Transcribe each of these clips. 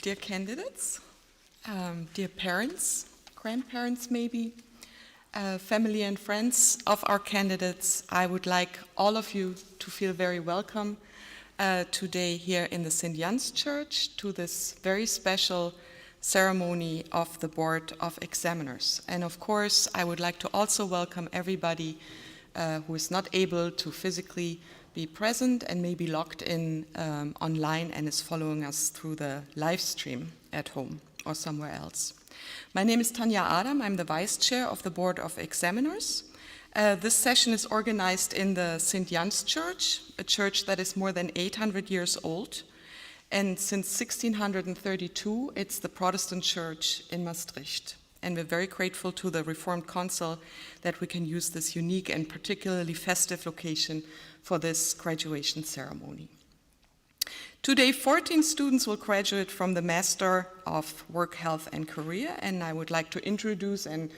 Dear candidates, dear parents, grandparents maybe, family and friends of our candidates, I would like all of you to feel very welcome today here in the St. Jan's Church to this very special ceremony of the Board of Examiners. And of course, I would like to also welcome everybody who is not able to physically be present and maybe logged in online and is following us through the live stream at home or somewhere else. My name is Tanja Adam. I'm the Vice Chair of the Board of Examiners. This session is organized in the St. Jan's Church, a church that is more than 800 years old. And since 1632, it's the Protestant church in Maastricht. And we're very grateful to the Reformed Council that we can use this unique and particularly festive location for this graduation ceremony. Today, 14 students will graduate from the Master of Work, Health and Career, and I would like to introduce and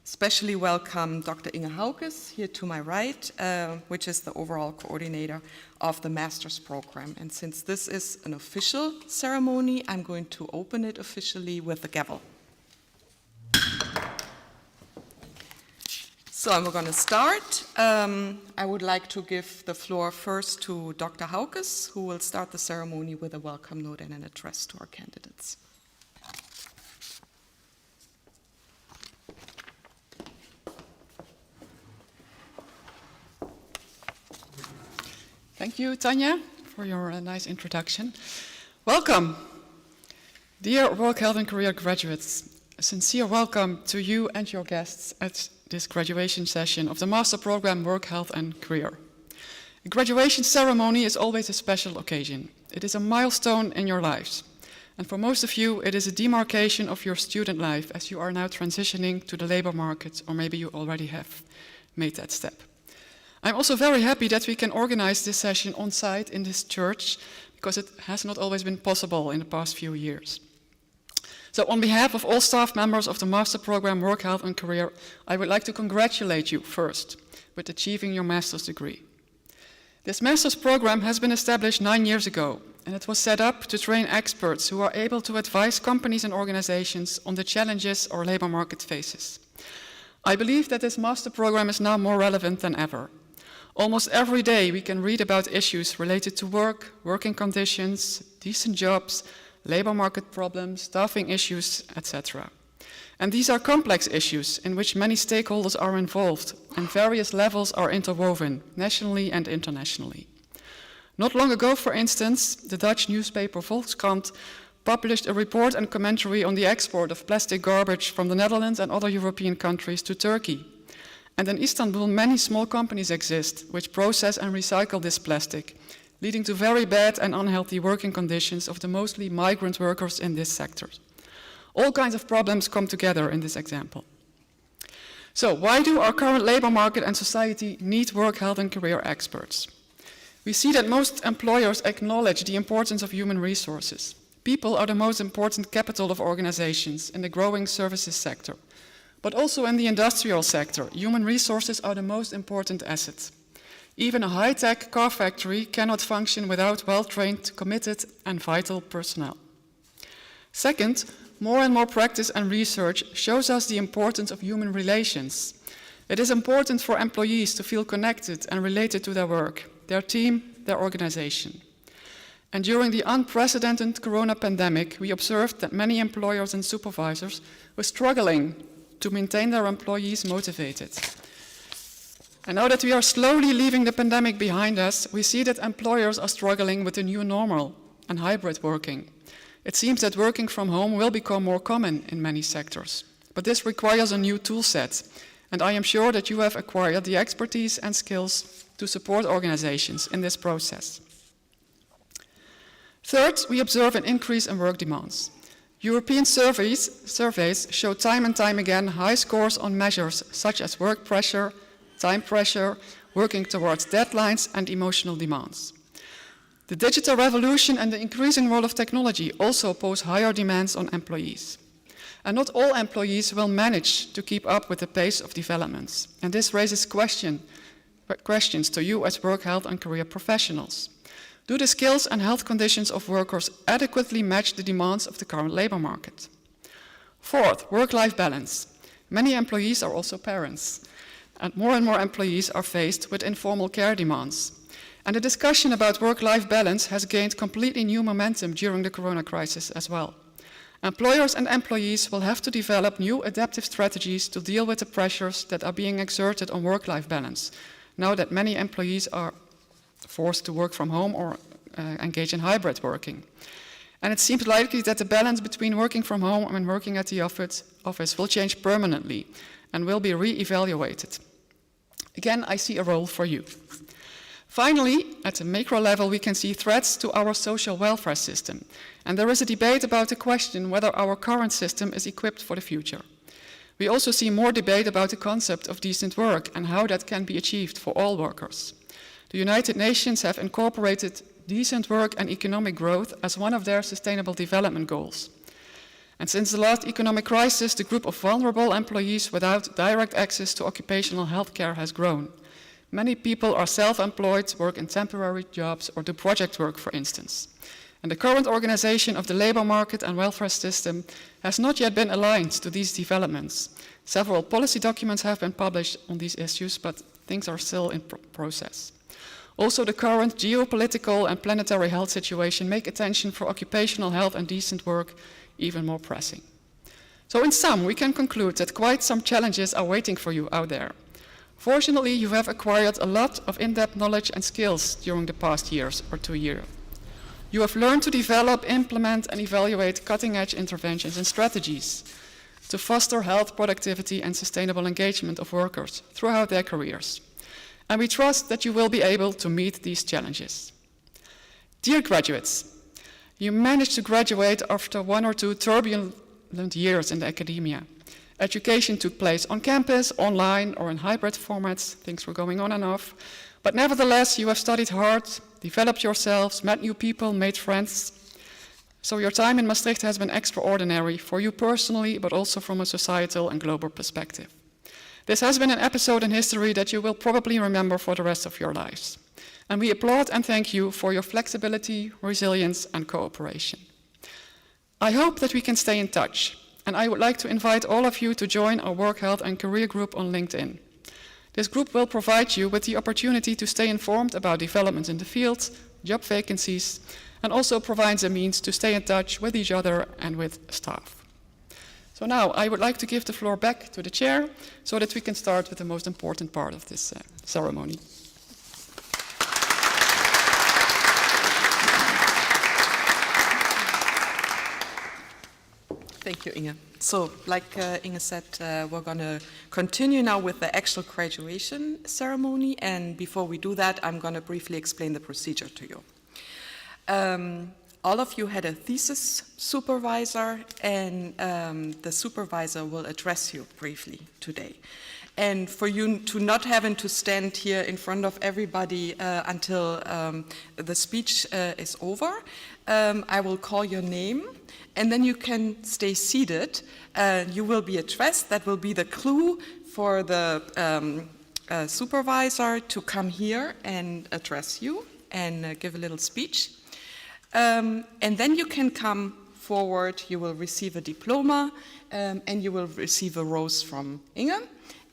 especially welcome Dr. Inge Haukes here to my right, which is the overall coordinator of the master's program. And since this is an official ceremony, I'm going to open it officially with the gavel. So we're going to start. I would like to give the floor first to Dr. Haukes, who will start the ceremony with a welcome note and an address to our candidates. Thank you, Tanja, for your nice introduction. Welcome, dear Work, Health and Career graduates. A sincere welcome to you and your guests at this graduation session of the Master Program Work, Health and Career. A graduation ceremony is always a special occasion. It is a milestone in your lives. And for most of you, it is a demarcation of your student life as you are now transitioning to the labor market, or maybe you already have made that step. I'm also very happy that we can organize this session on site in this church, because it has not always been possible in the past few years. So on behalf of all staff members of the Master Program Work, Health and Career, I would like to congratulate you first with achieving your master's degree. This master's program has been established 9 years ago, and it was set up to train experts who are able to advise companies and organizations on the challenges our labor market faces. I believe that this master program is now more relevant than ever. Almost every day we can read about issues related to work, working conditions, decent jobs, labor market problems, staffing issues, etc. And these are complex issues in which many stakeholders are involved and various levels are interwoven, nationally and internationally. Not long ago, for instance, the Dutch newspaper Volkskrant published a report and commentary on the export of plastic garbage from the Netherlands and other European countries to Turkey. And in Istanbul, many small companies exist which process and recycle this plastic, leading to very bad and unhealthy working conditions of the mostly migrant workers in this sector. All kinds of problems come together in this example. So why do our current labor market and society need work, health and career experts? We see that most employers acknowledge the importance of human resources. People are the most important capital of organizations in the growing services sector. But also in the industrial sector, human resources are the most important asset. Even a high-tech car factory cannot function without well-trained, committed and vital personnel. Second, more and more practice and research shows us the importance of human relations. It is important for employees to feel connected and related to their work, their team, their organization. And during the unprecedented corona pandemic, we observed that many employers and supervisors were struggling to maintain their employees motivated. And now that we are slowly leaving the pandemic behind us, we see that employers are struggling with the new normal and hybrid working. It seems that working from home will become more common in many sectors. But this requires a new tool set, and I am sure that you have acquired the expertise and skills to support organizations in this process. Third, we observe an increase in work demands. European surveys show time and time again high scores on measures such as work pressure, time pressure, working towards deadlines and emotional demands. The digital revolution and the increasing role of technology also pose higher demands on employees. And not all employees will manage to keep up with the pace of developments. And this raises questions to you as work, health and career professionals. Do the skills and health conditions of workers adequately match the demands of the current labor market? Fourth, work-life balance. Many employees are also parents, and more employees are faced with informal care demands. And the discussion about work-life balance has gained completely new momentum during the corona crisis as well. Employers and employees will have to develop new adaptive strategies to deal with the pressures that are being exerted on work-life balance, now that many employees are forced to work from home or engage in hybrid working. And it seems likely that the balance between working from home and working at the office will change permanently and will be re-evaluated. Again, I see a role for you. Finally, at the macro level, we can see threats to our social welfare system. And there is a debate about the question whether our current system is equipped for the future. We also see more debate about the concept of decent work and how that can be achieved for all workers. The United Nations have incorporated decent work and economic growth as one of their sustainable development goals. And since the last economic crisis, the group of vulnerable employees without direct access to occupational health care has grown. Many people are self-employed, work in temporary jobs, or do project work, for instance. And the current organization of the labor market and welfare system has not yet been aligned to these developments. Several policy documents have been published on these issues, but things are still in process. Also, the current geopolitical and planetary health situation make attention for occupational health and decent work even more pressing. So in sum, we can conclude that quite some challenges are waiting for you out there. Fortunately, you have acquired a lot of in-depth knowledge and skills during the past years or 2 years. You have learned to develop, implement, and evaluate cutting-edge interventions and strategies to foster health, productivity, and sustainable engagement of workers throughout their careers. And we trust that you will be able to meet these challenges. Dear graduates, you managed to graduate after 1 or 2 turbulent years in the academia. Education took place on campus, online, or in hybrid formats. Things were going on and off. But nevertheless, you have studied hard, developed yourselves, met new people, made friends. So your time in Maastricht has been extraordinary for you personally, but also from a societal and global perspective. This has been an episode in history that you will probably remember for the rest of your lives. And we applaud and thank you for your flexibility, resilience, and cooperation. I hope that we can stay in touch. And I would like to invite all of you to join our Work, Health and Career group on LinkedIn. This group will provide you with the opportunity to stay informed about developments in the field, job vacancies, and also provides a means to stay in touch with each other and with staff. So now I would like to give the floor back to the chair so that we can start with the most important part of this ceremony. Thank you, Inge. So, like Inge said, we're going to continue now with the actual graduation ceremony. And before we do that, I'm going to briefly explain the procedure to you. All of you had a thesis supervisor, and the supervisor will address you briefly today. And for you to not having to stand here in front of everybody until the speech is over, I will call your name. And then you can stay seated. You will be addressed. That will be the clue for the supervisor to come here and address you and give a little speech. And then you can come forward. You will receive a diploma and you will receive a rose from Inge.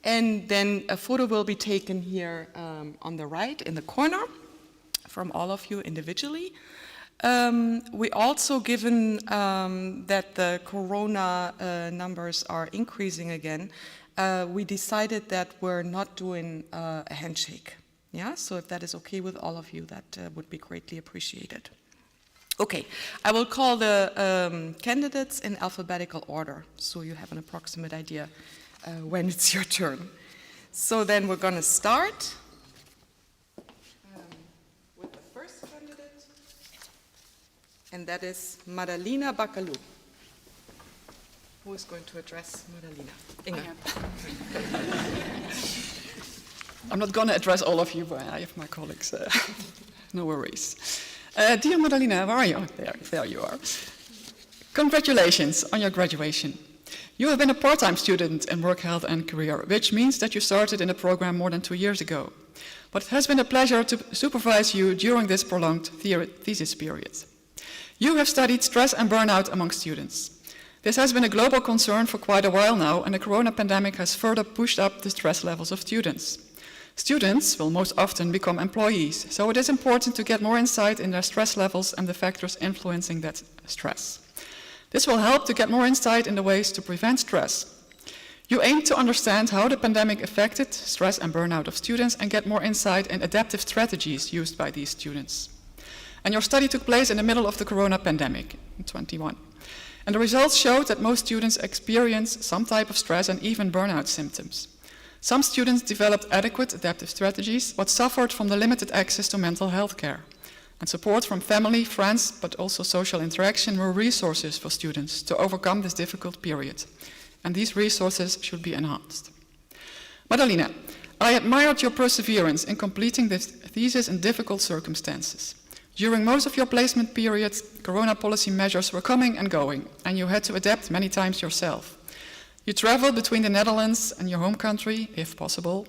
And then a photo will be taken here on the right in the corner from all of you individually. We also, given that the corona numbers are increasing again, we decided that we're not doing a handshake. Yeah, so if that is okay with all of you, that would be greatly appreciated. Okay, I will call the candidates in alphabetical order, so you have an approximate idea when it's your turn. So then we're going to start with the first candidate, and that is Madalina Bacalou. Who is going to address Madalina? Inge. I'm not going to address all of you, but I have my colleagues. No worries. Dear Madalina, where are you? Oh, there you are. Congratulations on your graduation. You have been a part-time student in Work, Health and Career, which means that you started in the program more than 2 years ago. But it has been a pleasure to supervise you during this prolonged thesis period. You have studied stress and burnout among students. This has been a global concern for quite a while now, and the corona pandemic has further pushed up the stress levels of students. Students will most often become employees, so it is important to get more insight in their stress levels and the factors influencing that stress. This will help to get more insight in the ways to prevent stress. You aim to understand how the pandemic affected stress and burnout of students and get more insight in adaptive strategies used by these students. And your study took place in the middle of the corona pandemic in 2021. And the results showed that most students experience some type of stress and even burnout symptoms. Some students developed adequate adaptive strategies, but suffered from the limited access to mental health care. And support from family, friends, but also social interaction were resources for students to overcome this difficult period. And these resources should be enhanced. Madalina, I admired your perseverance in completing this thesis in difficult circumstances. During most of your placement periods, corona policy measures were coming and going, and you had to adapt many times yourself. You traveled between the Netherlands and your home country, if possible,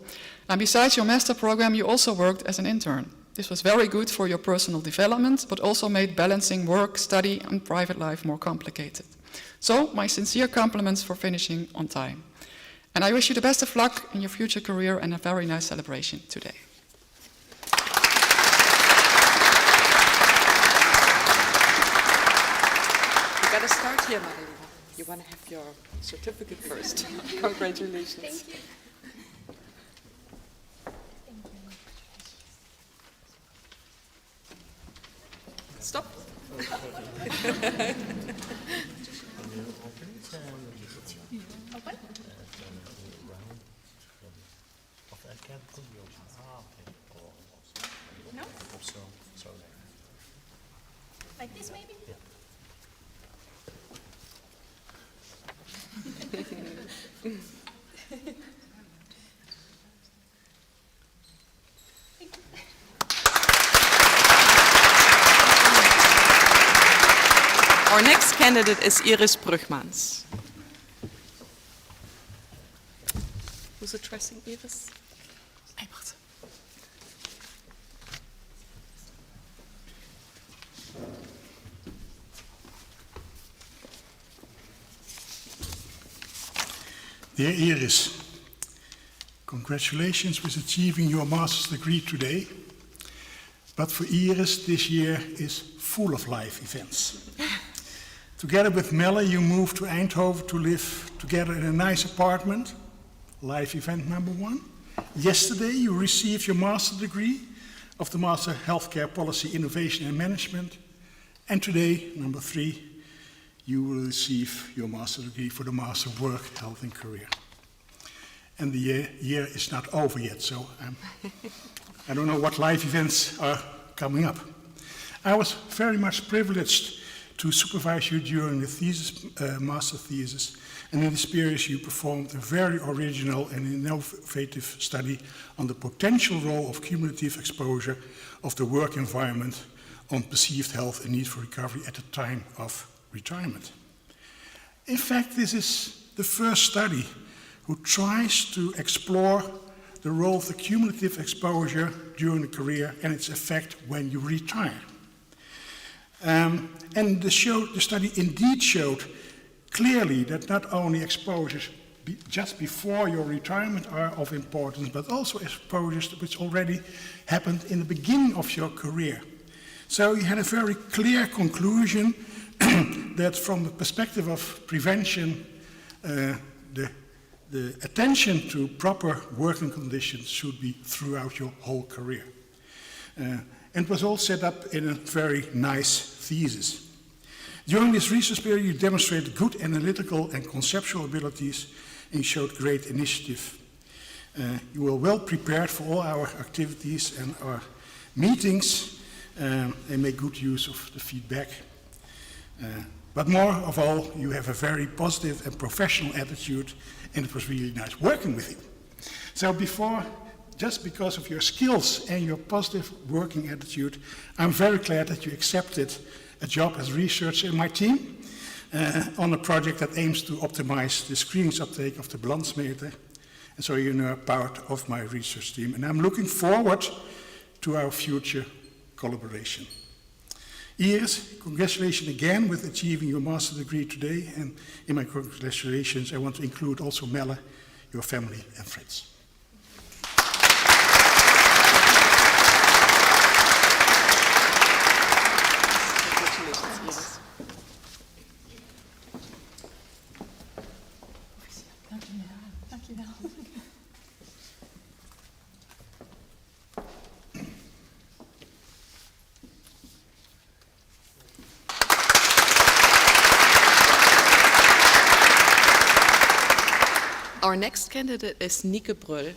and besides your master program, you also worked as an intern. This was very good for your personal development, but also made balancing work, study, and private life more complicated. So, my sincere compliments for finishing on time. And I wish you the best of luck in your future career and a very nice celebration today. You gotta start here, Madalina. You want to have your certificate first. Congratulations. Thank you. Stop. No? Like this, maybe? Our next candidate is Iris Brugmans. Who's addressing Iris? Dear Iris, congratulations with achieving your master's degree today. But for Iris, this year is full of life events. Together with Melle, you moved to Eindhoven to live together in a nice apartment. Life event number 1. Yesterday, you received your master's degree of the Master Healthcare Policy, Innovation and Management. And today, number 3, you will receive your master's degree for the Master of Work, Health and Career. And the year is not over yet, so I don't know what life events are coming up. I was very much privileged to supervise you during the thesis, master thesis, and in this period you performed a very original and innovative study on the potential role of cumulative exposure of the work environment on perceived health and need for recovery at the time of retirement. In fact, this is the first study who tries to explore the role of the cumulative exposure during the career and its effect when you retire. And the study indeed showed clearly that not only exposures just before your retirement are of importance, but also exposures which already happened in the beginning of your career. So you had a very clear conclusion that from the perspective of prevention, the attention to proper working conditions should be throughout your whole career. And it was all set up in a very nice thesis. During this research period, you demonstrated good analytical and conceptual abilities and showed great initiative. You were well prepared for all our activities and our meetings and make good use of the feedback. But more of all, you have a very positive and professional attitude, and it was really nice working with you. So just because of your skills and your positive working attitude, I'm very glad that you accepted a job as researcher in my team. on a project that aims to optimize the screenings uptake of the balansmeter. And so you're now part of my research team, and I'm looking forward to our future collaboration. Iris, congratulations again with achieving your master's degree today, and in my congratulations I want to include also Melle, your family and friends. Our next candidate is Nieke Brüll.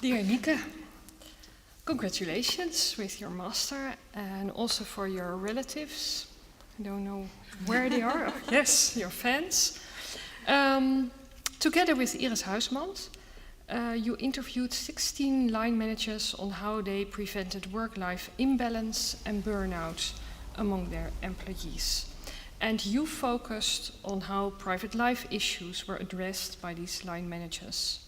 Dear Nieke, congratulations with your master and also for your relatives. I don't know where they are. Yes, your fans. Together with Iris Huismans, you interviewed 16 line managers on how they prevented work-life imbalance and burnout among their employees. And you focused on how private life issues were addressed by these line managers.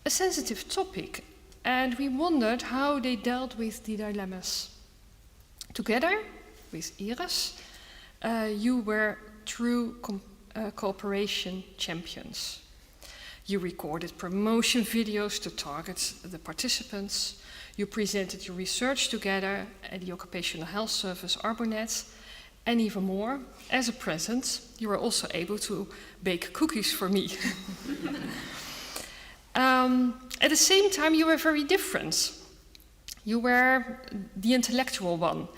A sensitive topic, and we wondered how they dealt with the dilemmas. Together with Iris, you were true cooperation champions. You recorded promotion videos to target the participants. You presented your research together at the Occupational Health Service Arbonet, and even more, as a present, you were also able to bake cookies for me. At the same time, you were very different. You were the intellectual one.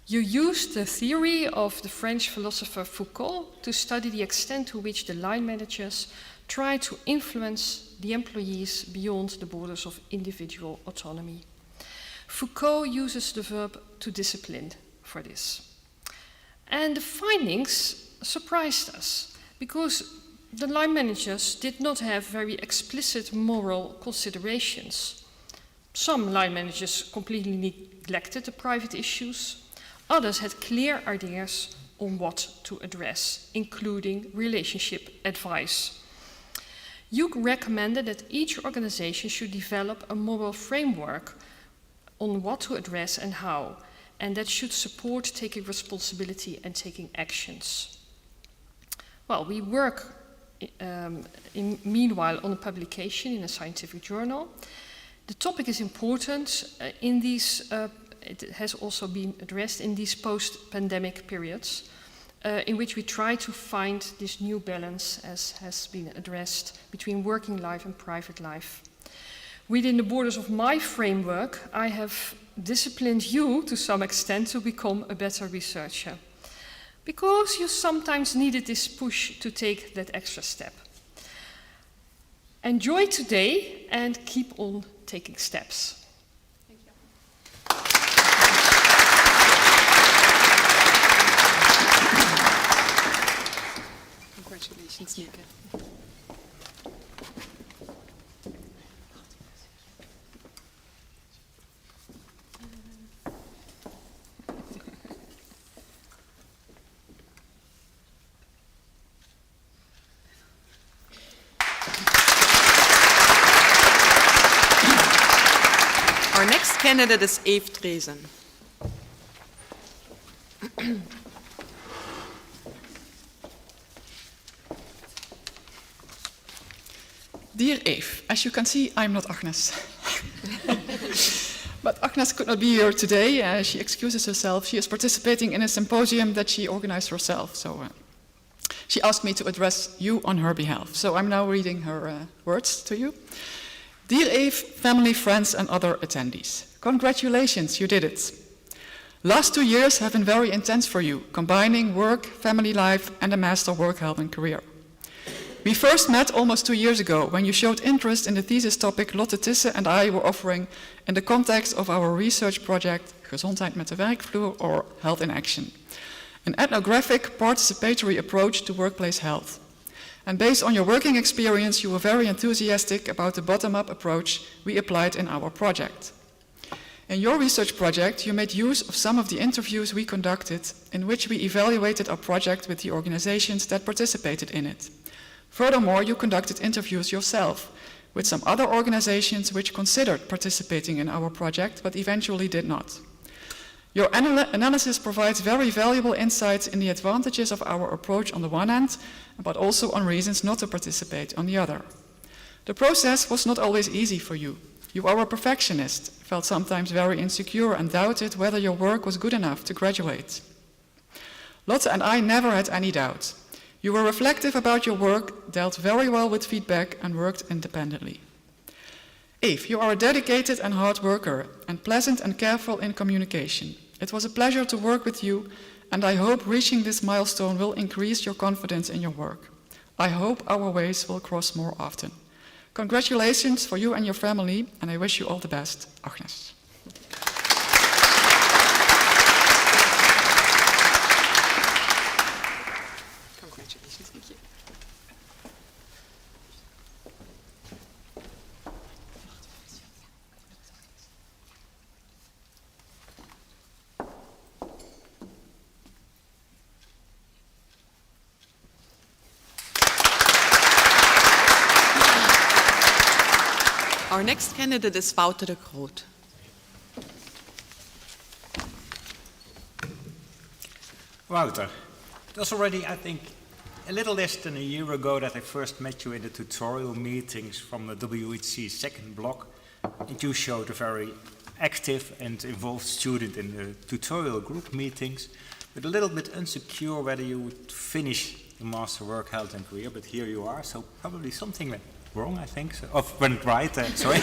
You used the theory of the French philosopher Foucault to study the extent to which the line managers try to influence the employees beyond the borders of individual autonomy. Foucault uses the verb to discipline for this. And the findings surprised us because the line managers did not have very explicit moral considerations. Some line managers completely neglected the private issues. Others had clear ideas on what to address, including relationship advice. You recommended that each organization should develop a moral framework on what to address and how, and that should support taking responsibility and taking actions. Well, we work meanwhile on a publication in a scientific journal. The topic is important it has also been addressed in these post-pandemic periods, in which we try to find this new balance, as has been addressed, between working life and private life. Within the borders of my framework, I have disciplined you to some extent to become a better researcher, because you sometimes needed this push to take that extra step. Enjoy today and keep on taking steps. Congratulations, Nieke. Our next candidate is Eve Dresen. Dear Eve, as you can see, I'm not Agnes. But Agnes could not be here today. She excuses herself. She is participating in a symposium that she organized herself. So she asked me to address you on her behalf. So I'm now reading her words to you. Dear Eve, family, friends, and other attendees, congratulations, you did it. Last 2 years have been very intense for you, combining work, family life, and a master work, health, and career. We first met almost 2 years ago when you showed interest in the thesis topic Lotte Tisse and I were offering in the context of our research project Gezondheid met de werkvloer, or Health in Action, an ethnographic participatory approach to workplace health. And based on your working experience, you were very enthusiastic about the bottom-up approach we applied in our project. In your research project, you made use of some of the interviews we conducted, in which we evaluated our project with the organizations that participated in it. Furthermore, you conducted interviews yourself with some other organizations which considered participating in our project, but eventually did not. Your analysis provides very valuable insights in the advantages of our approach on the one hand, but also on reasons not to participate on the other. The process was not always easy for you. You are a perfectionist, felt sometimes very insecure and doubted whether your work was good enough to graduate. Lotte and I never had any doubt. You were reflective about your work, dealt very well with feedback and worked independently. Eve, you are a dedicated and hard worker and pleasant and careful in communication. It was a pleasure to work with you, and I hope reaching this milestone will increase your confidence in your work. I hope our ways will cross more often. Congratulations for you and your family, and I wish you all the best. Agnes. Congratulations, thank you. Our next candidate is Wouter de Groot. Wouter, it was already, I think, a little less than a year ago that I first met you in the tutorial meetings from the WHC second block, and you showed a very active and involved student in the tutorial group meetings, but a little bit insecure whether you would finish the master work, health and career, but here you are, so probably something went wrong, I think, so, or went right, sorry.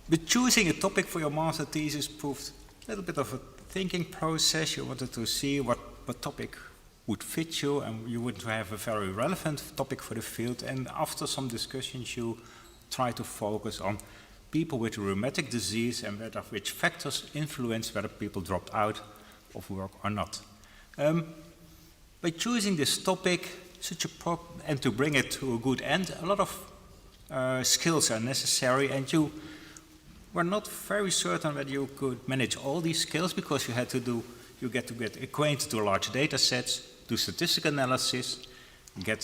But choosing a topic for your master thesis proved a little bit of a thinking process. You wanted to see what topic would fit you, and you would have a very relevant topic for the field. And after some discussions, you try to focus on people with rheumatic disease and which factors influence whether people dropped out of work or not. By choosing this topic, and to bring it to a good end, a lot of skills are necessary, and you were not very certain whether you could manage all these skills because you get acquainted to large data sets, do statistical analysis, get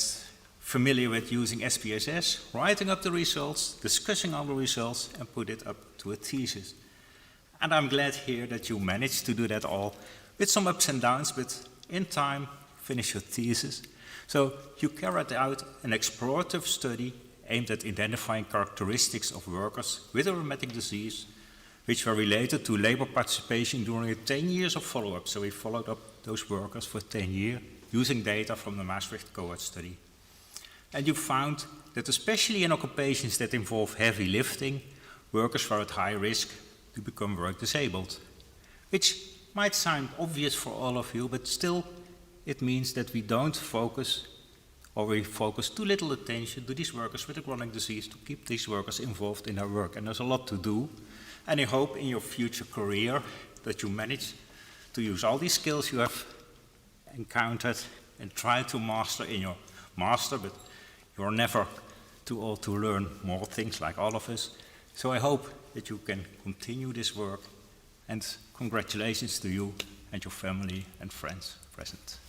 familiar with using SPSS, writing up the results, discussing all the results, and put it up to a thesis. And I'm glad here that you managed to do that all with some ups and downs, but in time, finish your thesis. So you carried out an explorative study aimed at identifying characteristics of workers with a rheumatic disease which were related to labor participation during 10 years of follow-up. So we followed up those workers for 10 years using data from the Maastricht cohort study. And you found that especially in occupations that involve heavy lifting, workers were at high risk to become work disabled, which might sound obvious for all of you, but still it means that we don't focus, or we focus too little attention to these workers with a chronic disease to keep these workers involved in their work. And there's a lot to do. And I hope in your future career that you manage to use all these skills you have encountered and try to master in your master, but you're never too old to learn more things like all of us. So I hope that you can continue this work, and congratulations to you and your family and friends present.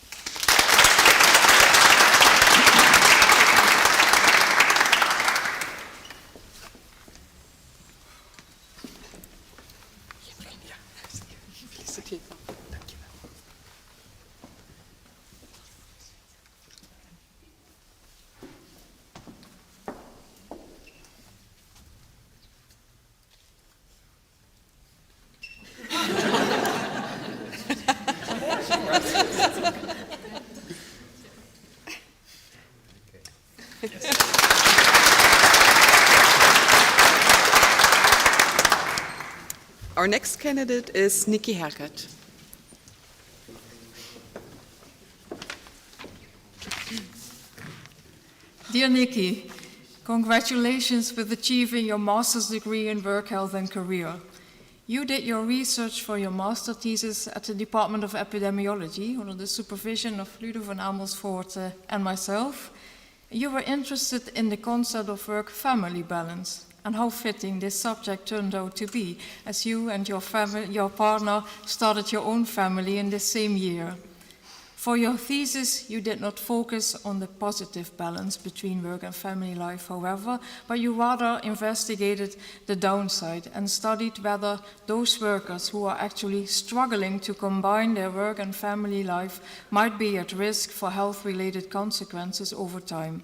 Our next candidate is Nikki Herkert. Dear Nikki, congratulations with achieving your master's degree in work, health and career. You did your research for your master thesis at the Department of Epidemiology under the supervision of Ludo van Amersfoort and myself. You were interested in the concept of work-family balance. And how fitting this subject turned out to be, as you and your partner started your own family in the same year. For your thesis, you did not focus on the positive balance between work and family life, however, but you rather investigated the downside and studied whether those workers who are actually struggling to combine their work and family life might be at risk for health-related consequences over time.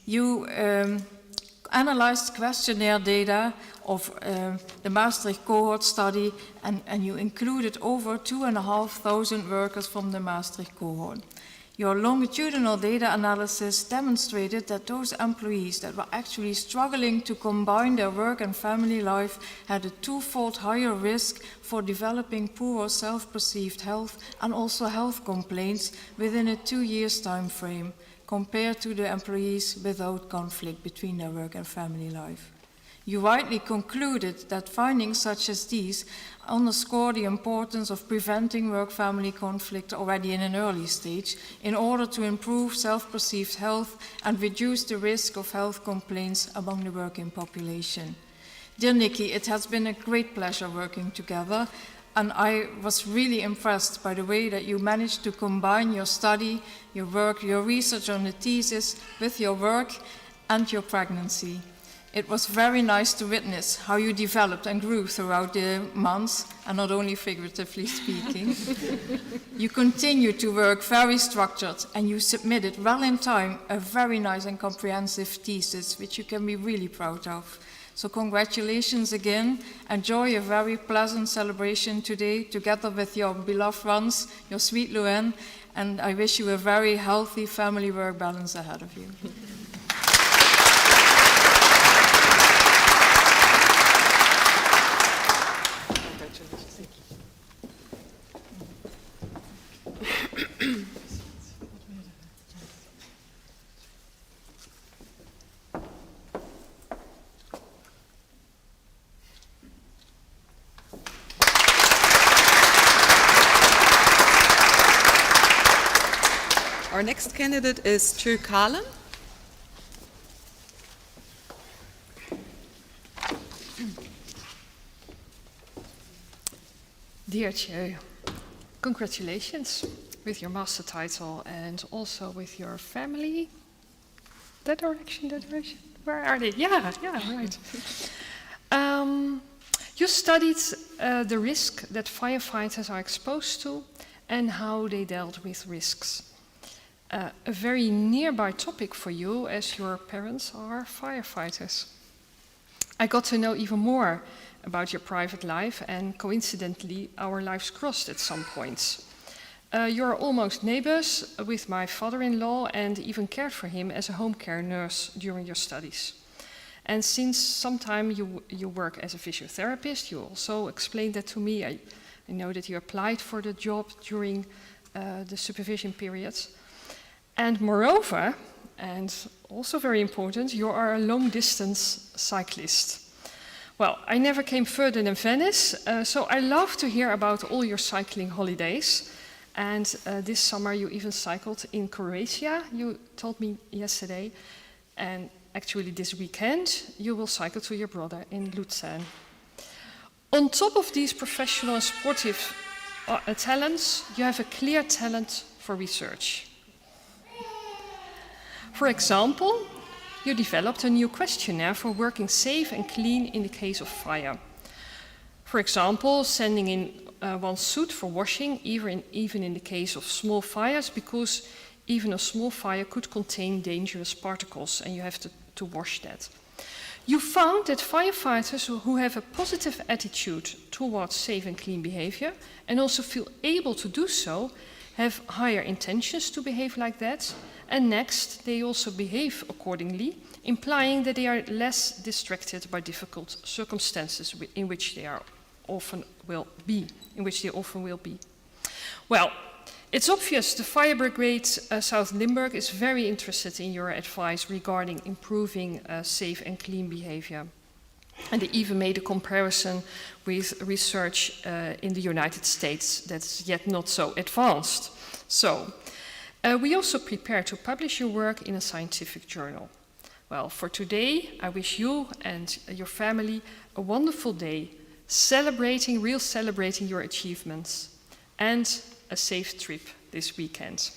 You analyzed questionnaire data of the Maastricht cohort study, and you included over 2,500 workers from the Maastricht cohort. Your longitudinal data analysis demonstrated that those employees that were actually struggling to combine their work and family life had a twofold higher risk for developing poor self-perceived health and also health complaints within a 2 years time frame, compared to the employees without conflict between their work and family life. You rightly concluded that findings such as these underscore the importance of preventing work-family conflict already in an early stage in order to improve self-perceived health and reduce the risk of health complaints among the working population. Dear Nikki, it has been a great pleasure working together, and I was really impressed by the way that you managed to combine your study, your work, your research on the thesis with your work and your pregnancy. It was very nice to witness how you developed and grew throughout the months, and not only figuratively speaking. You continued to work very structured, and you submitted well in time a very nice and comprehensive thesis, which you can be really proud of. So congratulations again. Enjoy a very pleasant celebration today together with your beloved ones, your sweet Luann, and I wish you a very healthy family-work balance ahead of you. Our next candidate is Chu Kalen. Dear Chu, congratulations with your master title and also with your family. That direction. Where are they? Yeah, right. You studied the risk that firefighters are exposed to and how they dealt with risks. A very nearby topic for you, as your parents are firefighters. I got to know even more about your private life, and coincidentally, our lives crossed at some points. You're almost neighbors with my father-in-law and even cared for him as a home care nurse during your studies. And since some time you work as a physiotherapist, you also explained that to me. I know that you applied for the job during the supervision periods. And moreover, and also very important, you are a long-distance cyclist. Well, I never came further than Venice, so I love to hear about all your cycling holidays. And this summer you even cycled in Croatia, you told me yesterday. And actually this weekend you will cycle to your brother in Lucerne. On top of these professional and sportive talents, you have a clear talent for research. For example, you developed a new questionnaire for working safe and clean in the case of fire. For example, sending in one's suit for washing, even in the case of small fires, because even a small fire could contain dangerous particles and you have to wash that. You found that firefighters who have a positive attitude towards safe and clean behavior and also feel able to do so have higher intentions to behave like that. And next, they also behave accordingly, implying that they are less distracted by difficult circumstances in which they often will be. Well, it's obvious the Fire Brigade South Limburg is very interested in your advice regarding improving safe and clean behavior. And they even made a comparison with research in the United States that's yet not so advanced. So, we also prepare to publish your work in a scientific journal. Well, for today, I wish you and your family a wonderful day, celebrating your achievements, and a safe trip this weekend.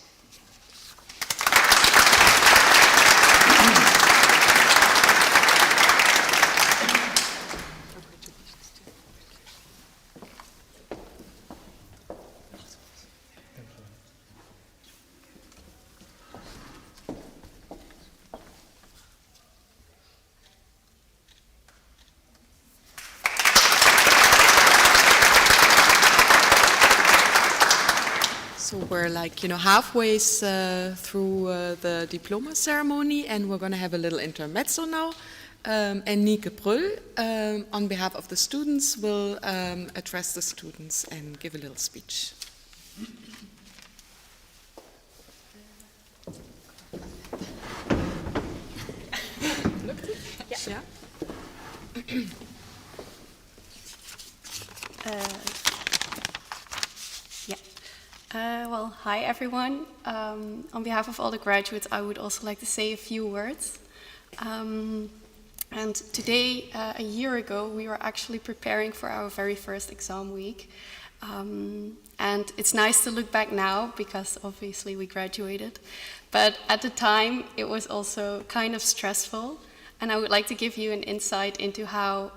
So we're like, halfway through the diploma ceremony, and we're going to have a little intermezzo now. And Nieke Pröll, on behalf of the students, will address the students and give a little speech. Yeah. Well, hi everyone. On behalf of all the graduates, I would also like to say a few words. And today, a year ago, we were actually preparing for our very first exam week. And it's nice to look back now, because obviously we graduated. But at the time, it was also kind of stressful. And I would like to give you an insight into how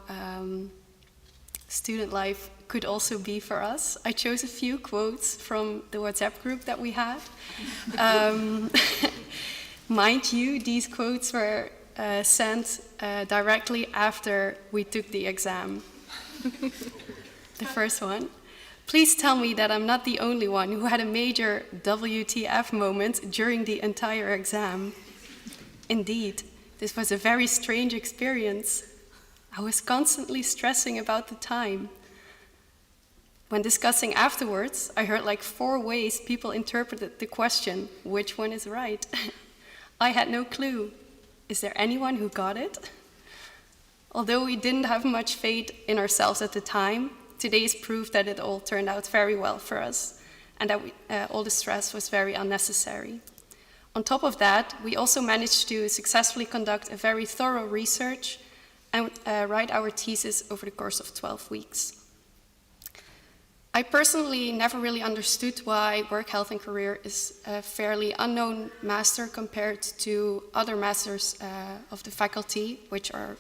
student life could also be for us. I chose a few quotes from the WhatsApp group that we had. Mind you, these quotes were sent directly after we took the exam. The first one: please tell me that I'm not the only one who had a major WTF moment during the entire exam. Indeed, this was a very strange experience. I was constantly stressing about the time. When discussing afterwards, I heard like 4 ways people interpreted the question, which one is right? I had no clue. Is there anyone who got it? Although we didn't have much faith in ourselves at the time, today's proof that it all turned out very well for us, and that all the stress was very unnecessary. On top of that, we also managed to successfully conduct a very thorough research and write our thesis over the course of 12 weeks. I personally never really understood why work, health and career is a fairly unknown master compared to other masters of the faculty, which are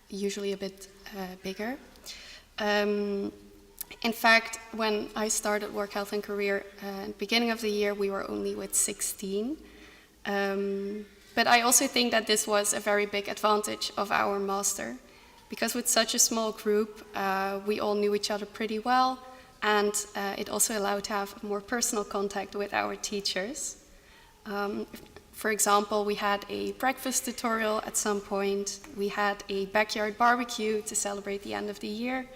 usually a bit bigger. In fact, when I started work, health and career at the beginning of the year, we were only with 16. But I also think that this was a very big advantage of our master, because with such a small group, we all knew each other pretty well, and it also allowed to have more personal contact with our teachers. For example, we had a breakfast tutorial at some point, we had a backyard barbecue to celebrate the end of the year,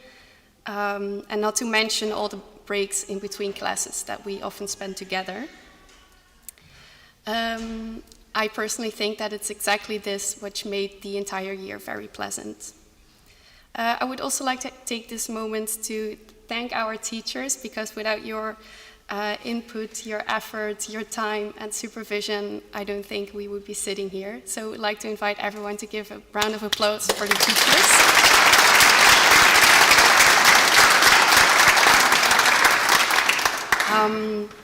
and not to mention all the breaks in between classes that we often spent together. I personally think that it's exactly this which made the entire year very pleasant. I would also like to take this moment to thank our teachers, because without your input, your effort, your time and supervision, I don't think we would be sitting here. So I'd like to invite everyone to give a round of applause for the teachers.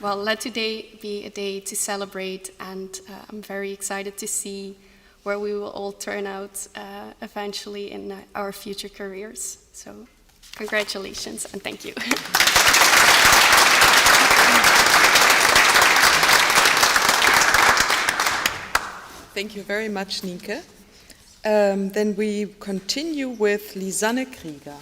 Well, let today be a day to celebrate, and I'm very excited to see where we will all turn out eventually in our future careers. So, congratulations and thank you. Thank you very much, Nieke. Then we continue with Lisanne Krieger.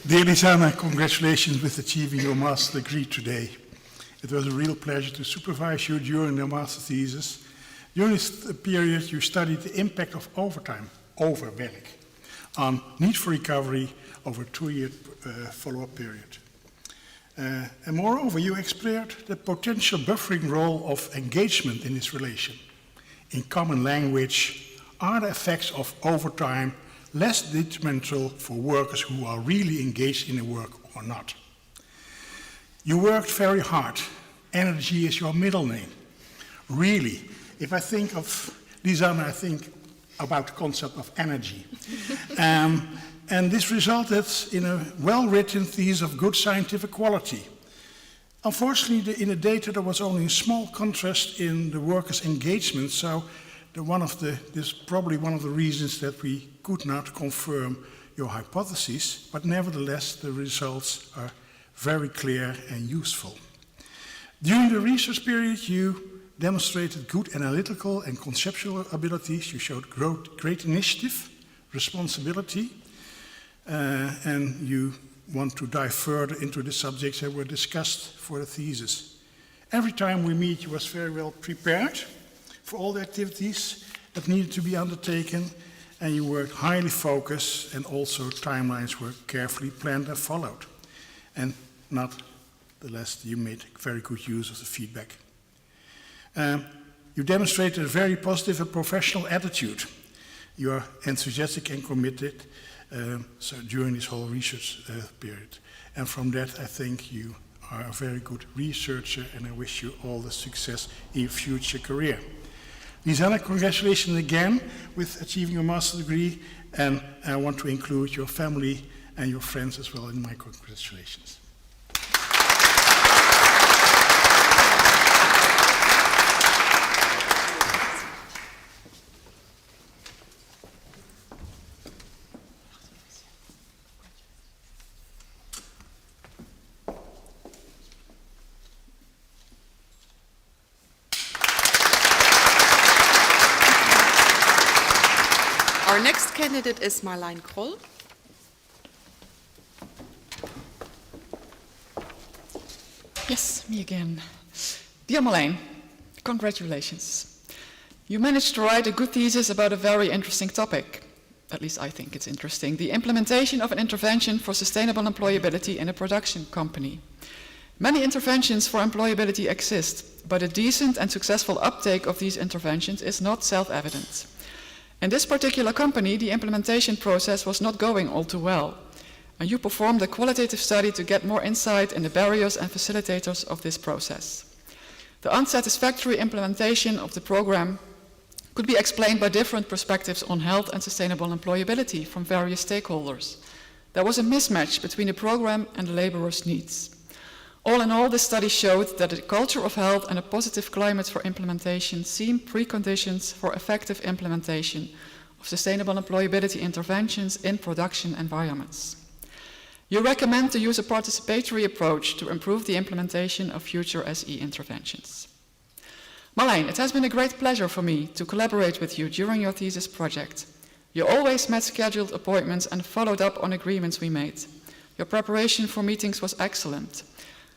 Dear Lisanne, congratulations with achieving your master's degree today. It was a real pleasure to supervise you during your master thesis. During this period, you studied the impact of overwerk, on need for recovery over a 2-year follow-up period. And moreover, you explored the potential buffering role of engagement in this relation. In common language, are the effects of overtime less detrimental for workers who are really engaged in the work or not. You worked very hard. Energy is your middle name. Really, if I think of Lisanne, I think about the concept of energy. And this resulted in a well-written thesis of good scientific quality. Unfortunately, in the data there was only a small contrast in the workers' engagement, so this is probably one of the reasons that we could not confirm your hypothesis, but nevertheless the results are very clear and useful. During the research period, you demonstrated good analytical and conceptual abilities. You showed great initiative, responsibility, and you want to dive further into the subjects that were discussed for the thesis. Every time we meet, you was very well prepared for all the activities that needed to be undertaken, and you worked highly focused, and also timelines were carefully planned and followed. And not the less, you made very good use of the feedback. You demonstrated a very positive and professional attitude. You are enthusiastic and committed so during this whole research period. And from that, I think you are a very good researcher, and I wish you all the success in your future career. Lisanne, congratulations again with achieving your master's degree, and I want to include your family and your friends as well in my congratulations. Our next candidate is Marlijn Krol. Yes, me again. Dear Marlijn, congratulations. You managed to write a good thesis about a very interesting topic. At least I think it's interesting. The implementation of an intervention for sustainable employability in a production company. Many interventions for employability exist, but a decent and successful uptake of these interventions is not self-evident. In this particular company, the implementation process was not going all too well, and you performed a qualitative study to get more insight in the barriers and facilitators of this process. The unsatisfactory implementation of the program could be explained by different perspectives on health and sustainable employability from various stakeholders. There was a mismatch between the program and the laborers' needs. All in all, this study showed that a culture of health and a positive climate for implementation seem preconditions for effective implementation of sustainable employability interventions in production environments. You recommend to use a participatory approach to improve the implementation of future SE interventions. Marlijn, it has been a great pleasure for me to collaborate with you during your thesis project. You always met scheduled appointments and followed up on agreements we made. Your preparation for meetings was excellent.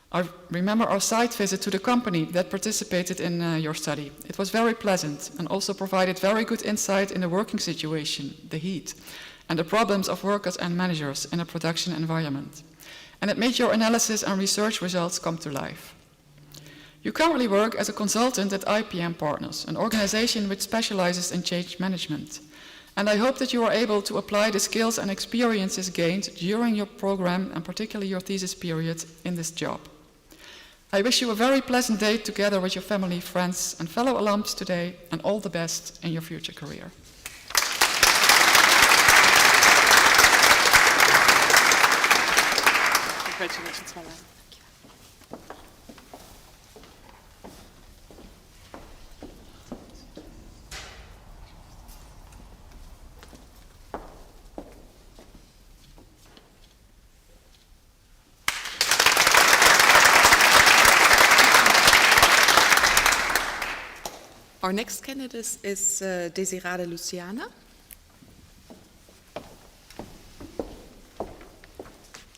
I remember our site visit to the company that participated in your study. It was very pleasant and also provided very good insight in the working situation, the heat, and the problems of workers and managers in a production environment. And it made your analysis and research results come to life. You currently work as a consultant at IPM Partners, an organization which specializes in change management. And I hope that you are able to apply the skills and experiences gained during your program, and particularly your thesis period, in this job. I wish you a very pleasant day together with your family, friends, and fellow alums today, and all the best in your future career. Congratulations, Marlijn. Our next candidate is Desirade Luciana.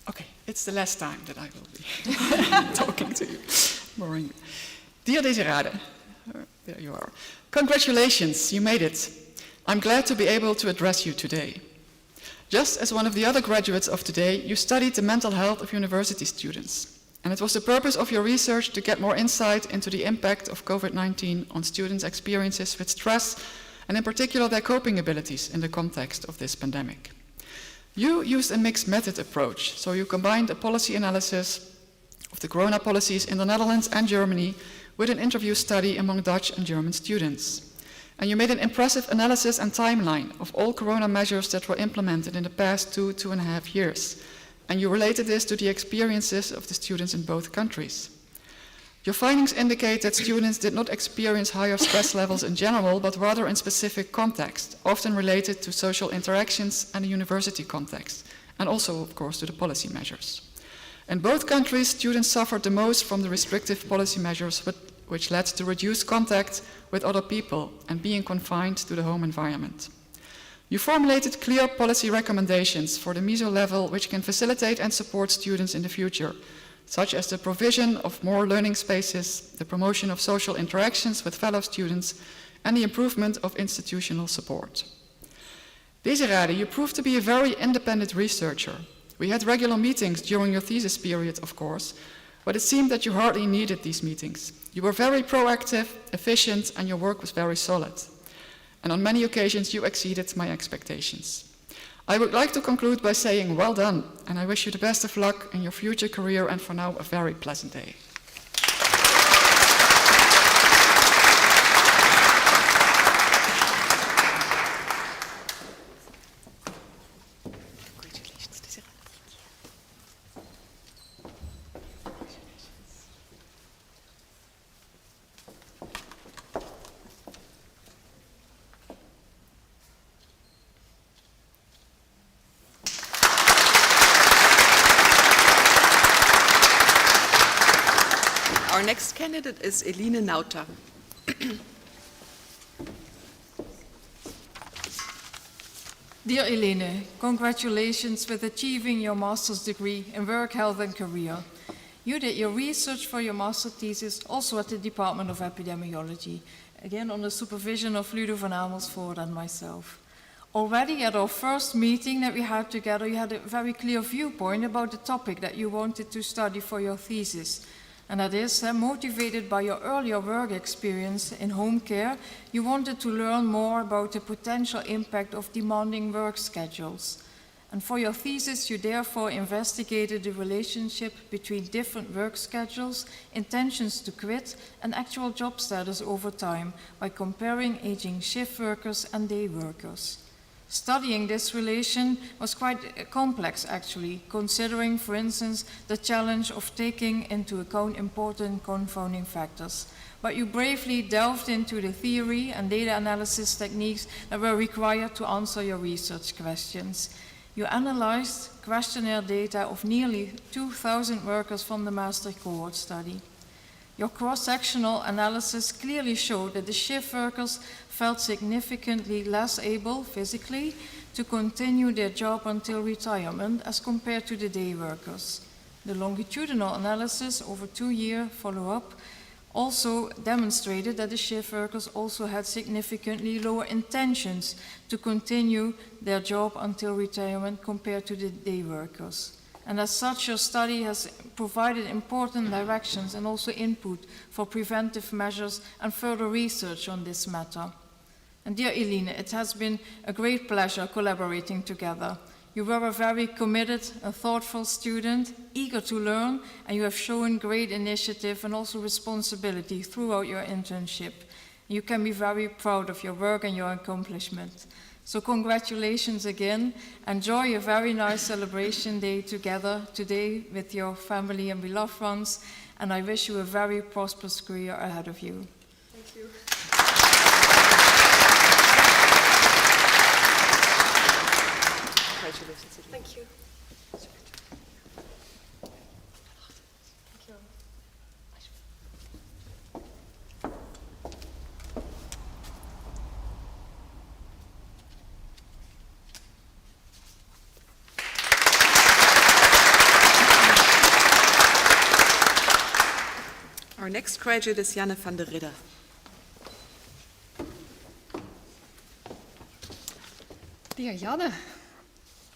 Okay, it's the last time that I will be talking to you. Boring. Dear Desirade, there you are. Congratulations, you made it. I'm glad to be able to address you today. Just as one of the other graduates of today, you studied the mental health of university students. And it was the purpose of your research to get more insight into the impact of COVID-19 on students' experiences with stress and in particular their coping abilities in the context of this pandemic. You used a mixed method approach, so you combined a policy analysis of the corona policies in the Netherlands and Germany with an interview study among Dutch and German students. And you made an impressive analysis and timeline of all corona measures that were implemented in the past 2.5 years. And you related this to the experiences of the students in both countries. Your findings indicate that students did not experience higher stress levels in general, but rather in specific contexts, often related to social interactions and the university context, and also, of course, to the policy measures. In both countries, students suffered the most from the restrictive policy measures, which led to reduced contact with other people and being confined to the home environment. You formulated clear policy recommendations for the meso level, which can facilitate and support students in the future, such as the provision of more learning spaces, the promotion of social interactions with fellow students, and the improvement of institutional support. Desirade, you proved to be a very independent researcher. We had regular meetings during your thesis period, of course, but it seemed that you hardly needed these meetings. You were very proactive, efficient, and your work was very solid. And on many occasions, you exceeded my expectations. I would like to conclude by saying well done, and I wish you the best of luck in your future career, and for now, a very pleasant day. Our next candidate is Eline Nauta. Dear Eline, congratulations with achieving your master's degree in work, health and career. You did your research for your master thesis also at the Department of Epidemiology, again under supervision of Ludo van Amersfoort and myself. Already at our first meeting that we had together, you had a very clear viewpoint about the topic that you wanted to study for your thesis. And that is, motivated by your earlier work experience in home care, you wanted to learn more about the potential impact of demanding work schedules. And for your thesis, you therefore investigated the relationship between different work schedules, intentions to quit, and actual job status over time by comparing aging shift workers and day workers. Studying this relation was quite complex, actually, considering, for instance, the challenge of taking into account important confounding factors. But you bravely delved into the theory and data analysis techniques that were required to answer your research questions. You analyzed questionnaire data of nearly 2,000 workers from the master cohort study. Your cross-sectional analysis clearly showed that the shift workers felt significantly less able physically to continue their job until retirement as compared to the day workers. The longitudinal analysis over 2-year follow-up also demonstrated that the shift workers also had significantly lower intentions to continue their job until retirement compared to the day workers. And as such, your study has provided important directions and also input for preventive measures and further research on this matter. And dear Eline, it has been a great pleasure collaborating together. You were a very committed and thoughtful student, eager to learn, and you have shown great initiative and also responsibility throughout your internship. You can be very proud of your work and your accomplishment. So congratulations again. Enjoy a very nice celebration day together today with your family and beloved ones, and I wish you a very prosperous career ahead of you. Thank you. Congratulations. Thank you. Our next graduate is Janne van der Ridder. Dear Janne,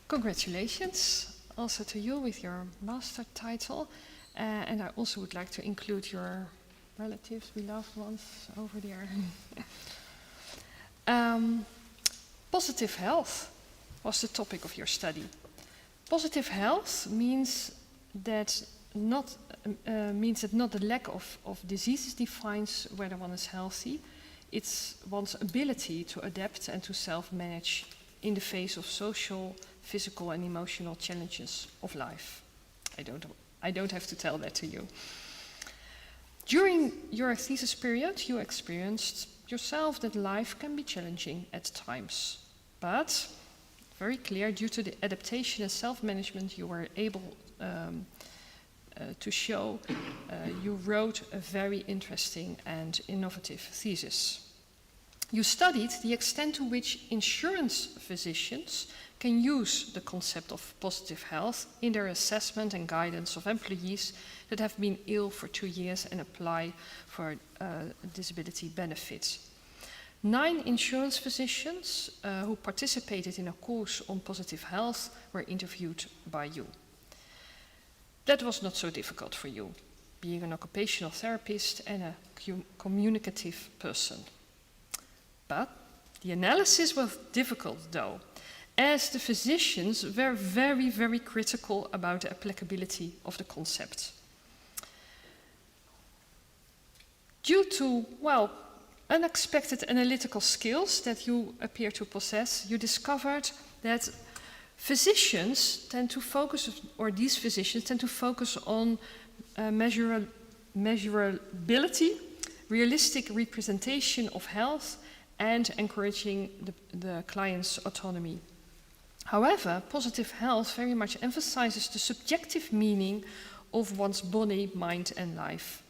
congratulations also to you with your master title. And I also would like to include your relatives, beloved ones over there. Positive health was the topic of your study. Positive health means that not the lack of diseases defines whether one is healthy. It's one's ability to adapt and to self-manage in the face of social, physical, and emotional challenges of life. I don't have to tell that to you. During your thesis period, you experienced yourself that life can be challenging at times, but very clear, due to the adaptation and self-management you were able to show, you wrote a very interesting and innovative thesis. You studied the extent to which insurance physicians can use the concept of positive health in their assessment and guidance of employees that have been ill for 2 years and apply for disability benefits. 9 insurance physicians who participated in a course on positive health were interviewed by you. That was not so difficult for you, being an occupational therapist and a communicative person. But the analysis was difficult, though, as the physicians were very, very critical about the applicability of the concept. Due to, well, unexpected analytical skills that you appear to possess, you discovered that physicians tend to focus, or these physicians tend to focus on measurability, realistic representation of health, and encouraging the client's autonomy. However, positive health very much emphasizes the subjective meaning of one's body, mind, and life.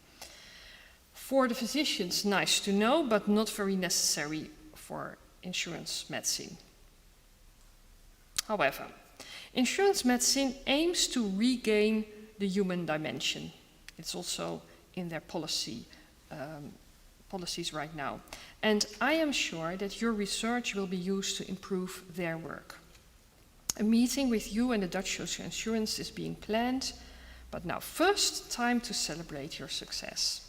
For the physicians, nice to know, but not very necessary for insurance medicine. However, insurance medicine aims to regain the human dimension. It's also in their policies right now. And I am sure that your research will be used to improve their work. A meeting with you and the Dutch Social Insurance is being planned, but now first, time to celebrate your success.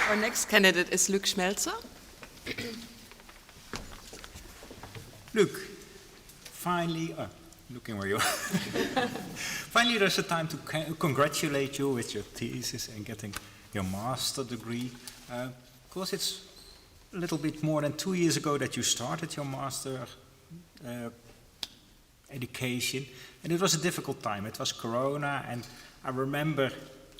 Our next candidate is Luc Schmelzer. Luc, finally, looking where you are. Finally, there's a time to congratulate you with your thesis and getting your master degree. Of course, it's a little bit more than 2 years ago that you started your master education, and it was a difficult time. It was Corona, and I remember,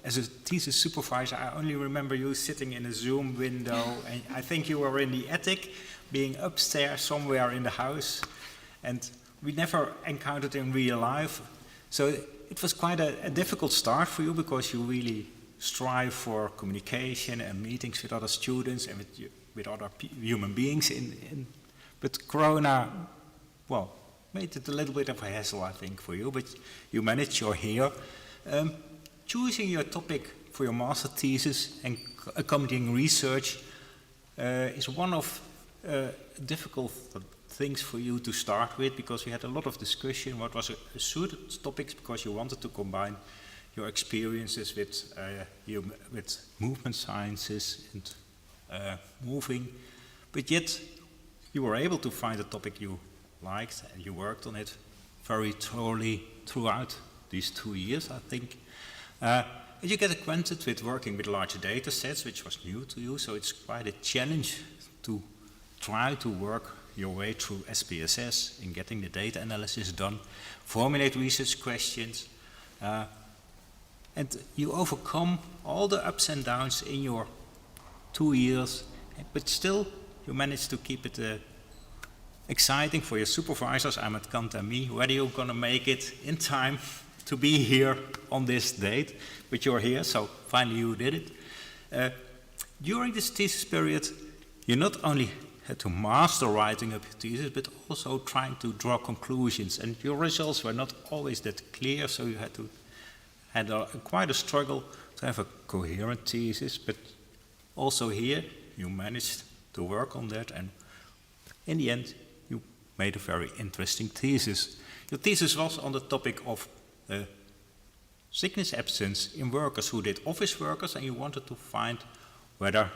as a thesis supervisor, I only remember you sitting in a Zoom window, and I think you were in the attic, being upstairs somewhere in the house, and we never encountered in real life. So it was quite a difficult start for you, because you really strive for communication and meetings with other students and with other human beings. But Corona, well, made it a little bit of a hassle, I think, for you, but you managed, you're here. Choosing your topic for your master thesis and accompanying research is one of difficult things for you to start with, because we had a lot of discussion what was a suited topics, because you wanted to combine your experiences with movement sciences and moving, but yet you were able to find a topic you liked and you worked on it very thoroughly throughout these 2 years, I think. And you get acquainted with working with larger data sets, which was new to you, so it's quite a challenge to try to work your way through SPSS in getting the data analysis done, formulate research questions, and you overcome all the ups and downs in your 2 years, but still you manage to keep it exciting for your supervisors, Ahmed Kant and me, whether you're going to make it in time to be here on this date, but you're here, so finally you did it. During this thesis period, you not only had to master writing up your thesis, but also trying to draw conclusions, and your results were not always that clear, so you had to had quite a struggle to have a coherent thesis, but also here you managed to work on that, and in the end you made a very interesting thesis. Your thesis was on the topic of sickness absence in workers who did office workers, and you wanted to find whether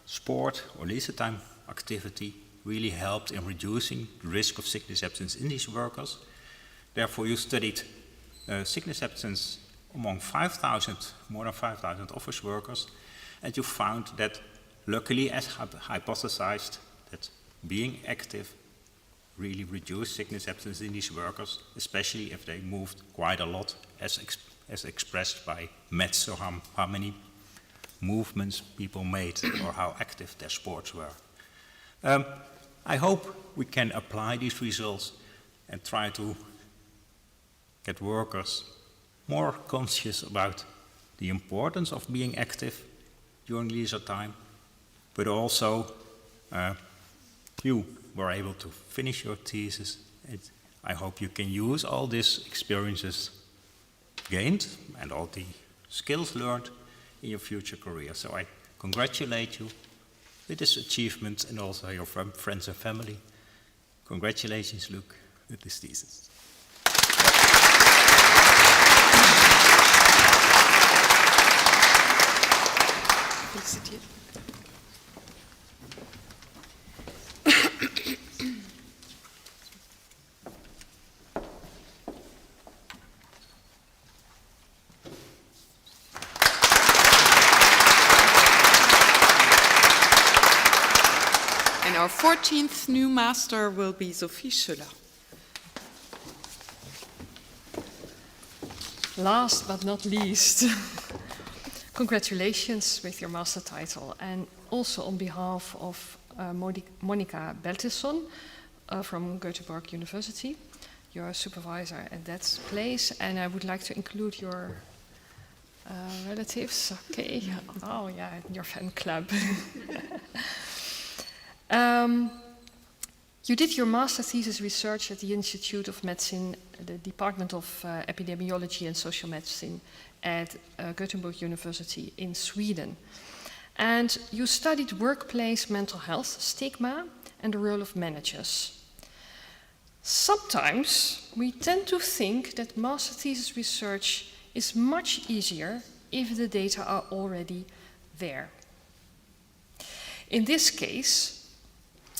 sport or leisure time activity really helped in reducing the risk of sickness absence in these workers. Therefore, you studied sickness absence among more than 5,000 office workers, and you found that, luckily, as hypothesized, that being active really reduced sickness absence in these workers, especially if they moved quite a lot, as expressed by METs, or how many movements people made or how active their sports were. I hope we can apply these results and try to get workers more conscious about the importance of being active during leisure time, but also you were able to finish your thesis. I hope you can use all these experiences gained and all the skills learned in your future career. So I congratulate you with this achievement, and also your friends and family. Congratulations, Luc, with this thesis. Feliciteer. And our 14th new master will be Sophie Schuller. Last but not least, congratulations with your master title, and also on behalf of Monica Beltisson from Göteborg University, your supervisor at that place, and I would like to include your relatives. Okay. Oh yeah, your fan club. You did your master thesis research at the Institute of Medicine, the Department of Epidemiology and Social Medicine at Göteborg University in Sweden. And you studied workplace mental health, stigma, and the role of managers. Sometimes we tend to think that master thesis research is much easier if the data are already there. In this case,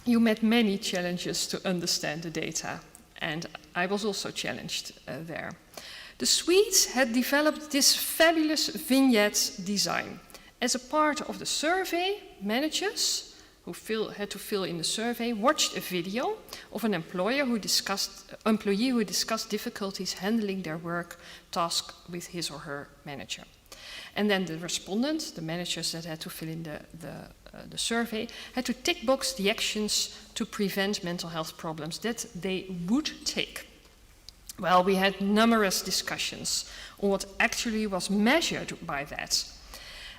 you met many challenges to understand the data, and I was also challenged there. The Swedes had developed this fabulous vignette design. As a part of the survey, managers who had to fill in the survey watched a video of an employee who discussed difficulties handling their work task with his or her manager. And then the respondents, the managers that had to fill in the survey, had to tick box the actions to prevent mental health problems that they would take. Well, we had numerous discussions on what actually was measured by that.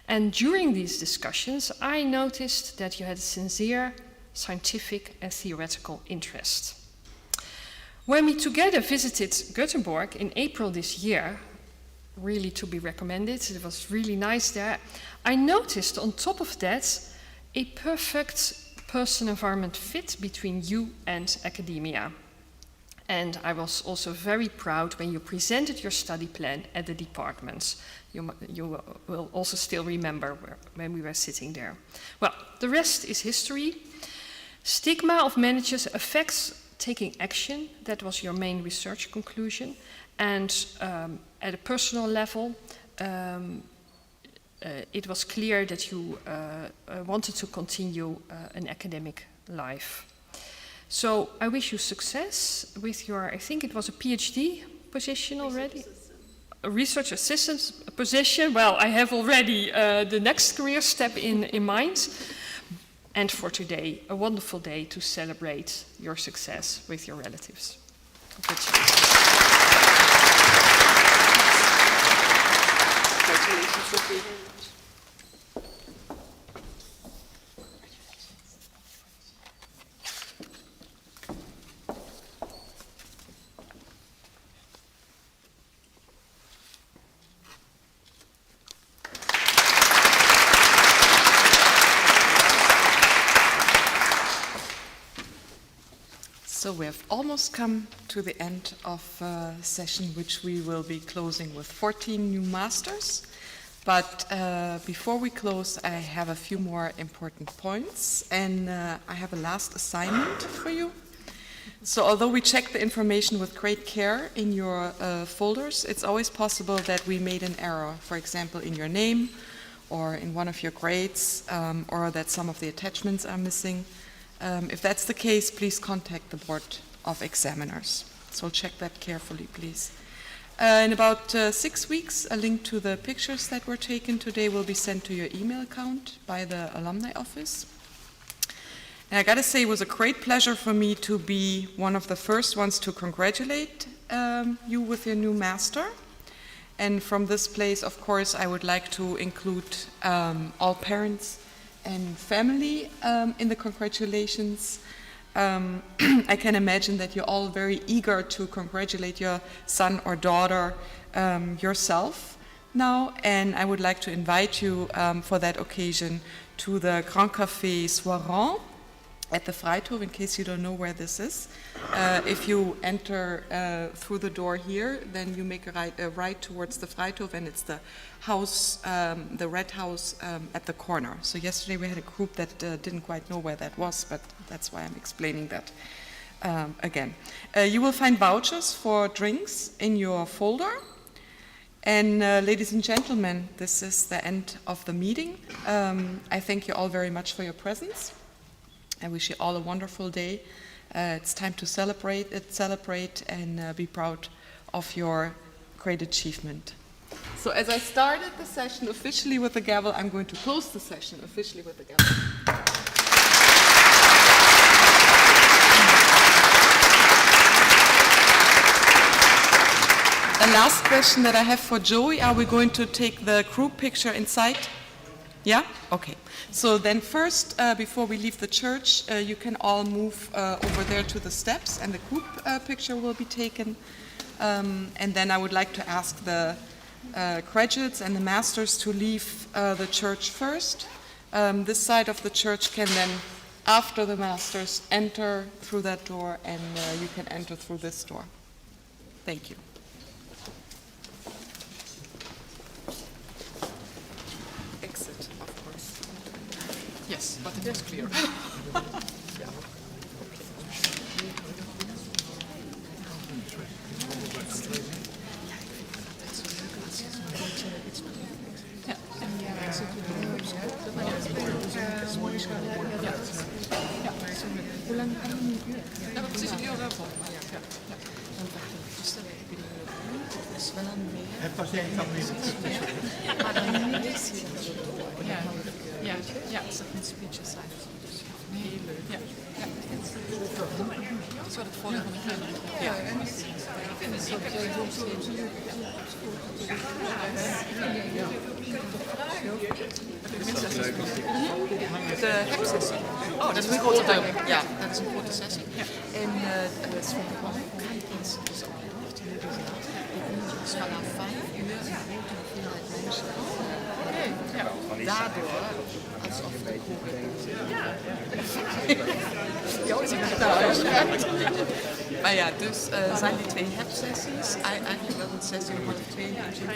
And during these discussions, I noticed that you had a sincere scientific and theoretical interest. When we together visited Göteborg in April this year, really to be recommended, it was really nice there, I noticed on top of that a perfect person-environment fit between you and academia. And I was also very proud when you presented your study plan at the departments. You will also still remember when we were sitting there. Well, the rest is history. Stigma of managers affects taking action. That was your main research conclusion. And at a personal level, it was clear that you wanted to continue an academic life. So I wish you success with your, I think it was a PhD position already? A research assistant position. Well, I have already the next career step in mind. And for today, a wonderful day to celebrate your success with your relatives. Congratulations. Congratulations, Sophie. So we have almost come to the end of a session which we will be closing with 14 new masters. But before we close, I have a few more important points, and I have a last assignment for you. So although we check the information with great care in your folders, it's always possible that we made an error, for example, in your name or in one of your grades, or that some of the attachments are missing. If that's the case, please contact the Board of Examiners. So check that carefully, please. In about 6 weeks, a link to the pictures that were taken today will be sent to your email account by the alumni office. And I gotta say, it was a great pleasure for me to be one of the first ones to congratulate you with your new master. And from this place, of course, I would like to include all parents and family in the congratulations. I can imagine that you're all very eager to congratulate your son or daughter yourself now, and I would like to invite you for that occasion to the Grand Café Soirant at the Freihof, in case you don't know where this is. If you enter through the door here, then you make a right towards the Freihof, and it's the house, the red house at the corner. So yesterday we had a group that didn't quite know where that was, but that's why I'm explaining that again. You will find vouchers for drinks in your folder. And ladies and gentlemen, this is the end of the meeting. I thank you all very much for your presence. I wish you all a wonderful day. It's time to celebrate and be proud of your great achievement. So as I started the session officially with the gavel, I'm going to close the session officially with the gavel. The last question that I have for Joey, are we going to take the group picture inside? Yeah? Okay. So then first, before we leave the church, you can all move over there to the steps, and the group picture will be taken. And then I would like to ask the graduates and the masters to leave the church first. This side of the church can then, after the masters, enter through that door, and you can enter through this door. Thank you. Exit, of course. Yes, but it is clear. Hoe lang kan je nu? Ja, maar precies een uur wel. Het is wel een meer. Het was jij dan weer. Maar dan is Ja, het moet speeches zijn. Heel leuk. Ja. Dat is wat het voordeel van de kinderen. Ja. De hepsessie. Oh, dat is een grote sessie. Ja, dat is een grote sessie. Ja. En het is van is ook echt heel bijzonder. Dus vanaf 5 uur een grote hoeveelheid mensen. Daardoor, alsof de ja, is het thuis. Maar ja, dus zijn die 2 hep-sessies. Eigenlijk wel een sessie met de 2 mensen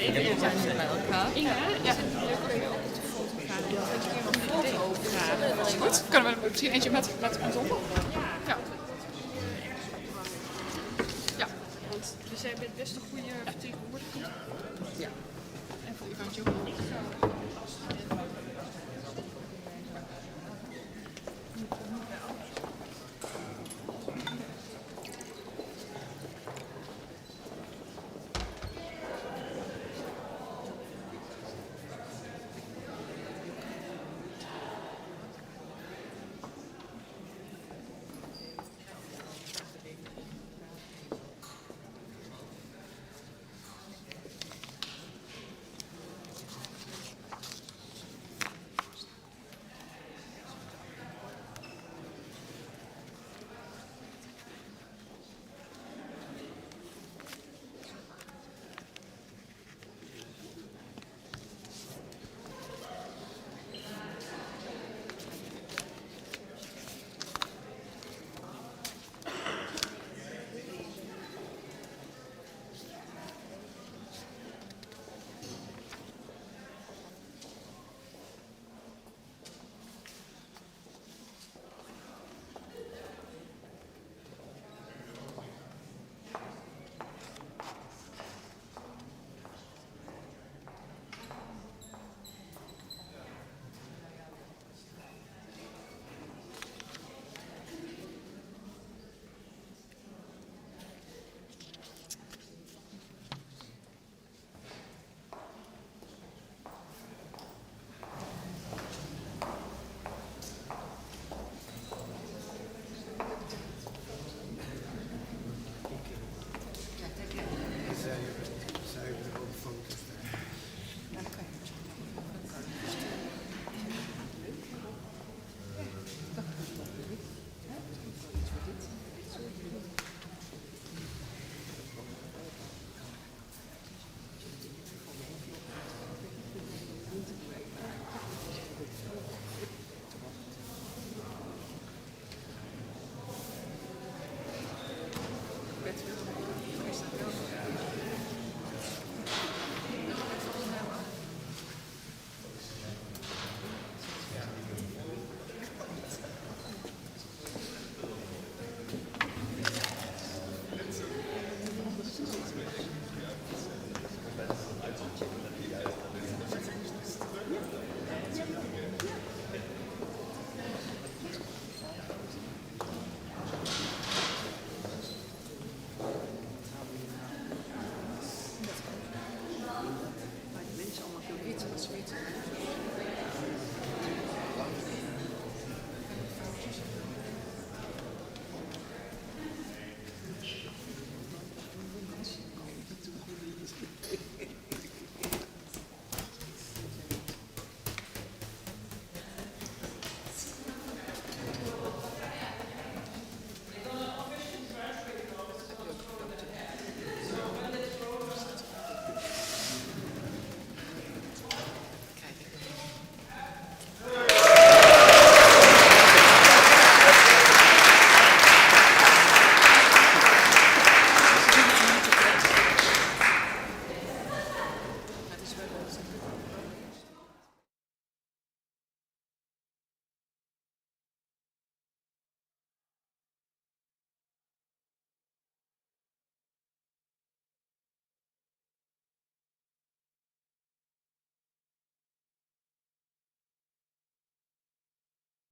zijn hier bij elkaar. Ja. Goed, kunnen we misschien eentje met ons op? Ja. Ja. Want we zijn best een goede vertegenwoordiger. Ja. En voor Ivan